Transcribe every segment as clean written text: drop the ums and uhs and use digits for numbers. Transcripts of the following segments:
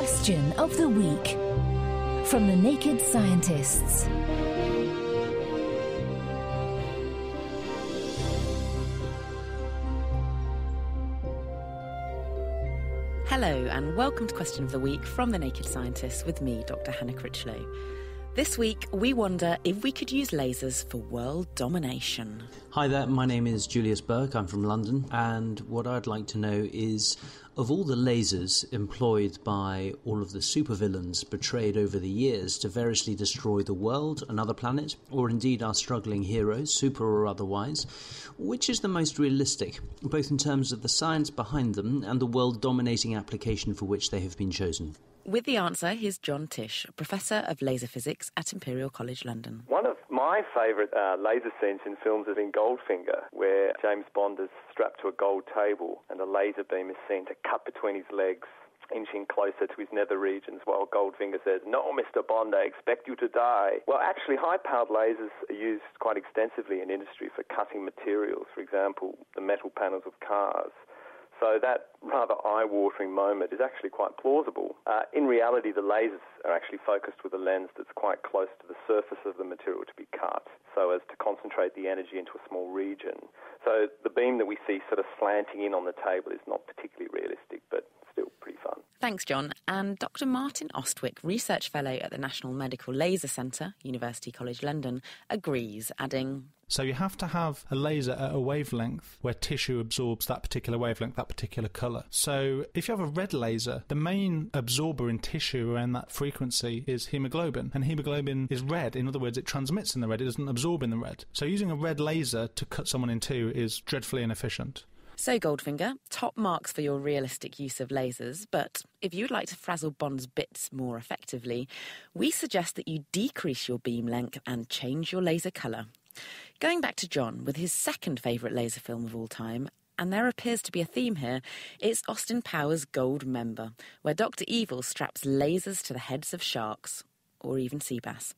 Question of the Week from the Naked Scientists. Hello and welcome to Question of the Week from the Naked Scientists with me, Dr. Hannah Critchlow. This week, we wonder if we could use lasers for world domination. Hi there, my name is Julius Burke, I'm from London, and what I'd like to know is, of all the lasers employed by all of the supervillains portrayed over the years to variously destroy the world, another planet, or indeed our struggling heroes, super or otherwise, which is the most realistic, both in terms of the science behind them and the world-dominating application for which they have been chosen? With the answer, here's John Tish, Professor of Laser Physics at Imperial College London. One of my favourite laser scenes in films is in Goldfinger, where James Bond is strapped to a gold table and a laser beam is seen to cut between his legs, inching closer to his nether regions, while Goldfinger says, "No, Mr. Bond, I expect you to die." Well, actually, high-powered lasers are used quite extensively in industry for cutting materials, for example, the metal panels of cars. So that rather eye-watering moment is actually quite plausible. In reality, the lasers are actually focused with a lens that's quite close to the surface of the material to be cut, so as to concentrate the energy into a small region. So the beam that we see sort of slanting in on the table is not particularly realistic, but still pretty fun. Thanks, John. And Dr. Martin Ostwick, Research Fellow at the National Medical Laser Centre, University College London, agrees, adding, So you have to have a laser at a wavelength where tissue absorbs that particular wavelength, that particular colour. So if you have a red laser, the main absorber in tissue around that frequency is hemoglobin. And hemoglobin is red. In other words, it transmits in the red. It doesn't absorb in the red. So using a red laser to cut someone in two is dreadfully inefficient. So, Goldfinger, top marks for your realistic use of lasers, but if you'd like to frazzle Bond's bits more effectively, we suggest that you decrease your beam length and change your laser colour. Going back to John with his second favourite laser film of all time, and there appears to be a theme here, it's Austin Powers' Goldmember, where Dr. Evil straps lasers to the heads of sharks, or even sea bass.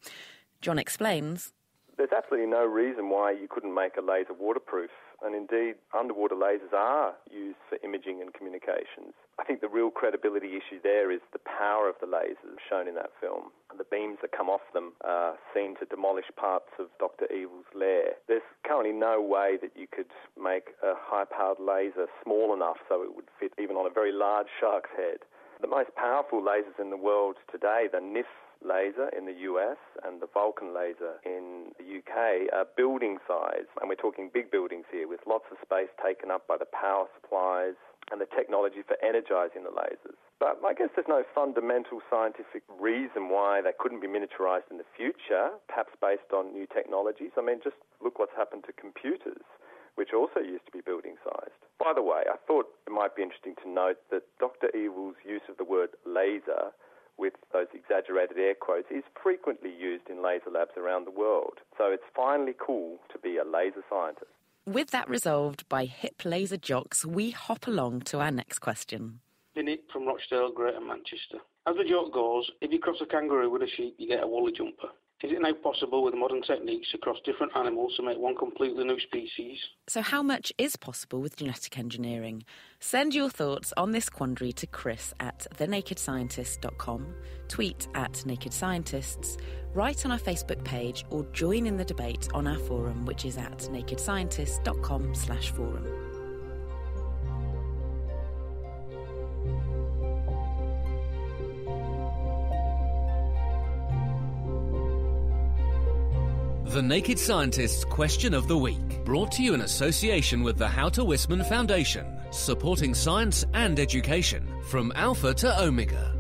John explains, "There's absolutely no reason why you couldn't make a laser waterproof, and indeed underwater lasers are used for imaging and communications. I think the real credibility issue there is the power of the lasers shown in that film. The beams that come off them are seen to demolish parts of Dr. Evil's lair. There's currently no way that you could make a high-powered laser small enough so it would fit even on a very large shark's head. The most powerful lasers in the world today, the NIF laser in the US and the Vulcan laser in the UK, are building size, and we're talking big buildings here with lots of space taken up by the power supplies and the technology for energizing the lasers. But I guess there's no fundamental scientific reason why they couldn't be miniaturized in the future, perhaps based on new technologies. I mean, just look what's happened to computers, which also used to be building-sized. By the way, I thought it might be interesting to note that Dr. Evil's use of the word laser with those exaggerated air quotes is frequently used in laser labs around the world. So it's finally cool to be a laser scientist. With that resolved by hip laser jocks, we hop along to our next question. Vinny from Rochdale, Greater Manchester. As the joke goes, if you cross a kangaroo with a sheep, you get a woolly jumper. Is it now possible with modern techniques to cross different animals to make one completely new species? So how much is possible with genetic engineering? Send your thoughts on this quandary to Chris at thenakedscientist.com, tweet at nakedscientists, write on our Facebook page, or join in the debate on our forum, which is at nakedscientist.com/forum. The Naked Scientist's Question of the Week, brought to you in association with the How to Wisman Foundation, supporting science and education from Alpha to Omega.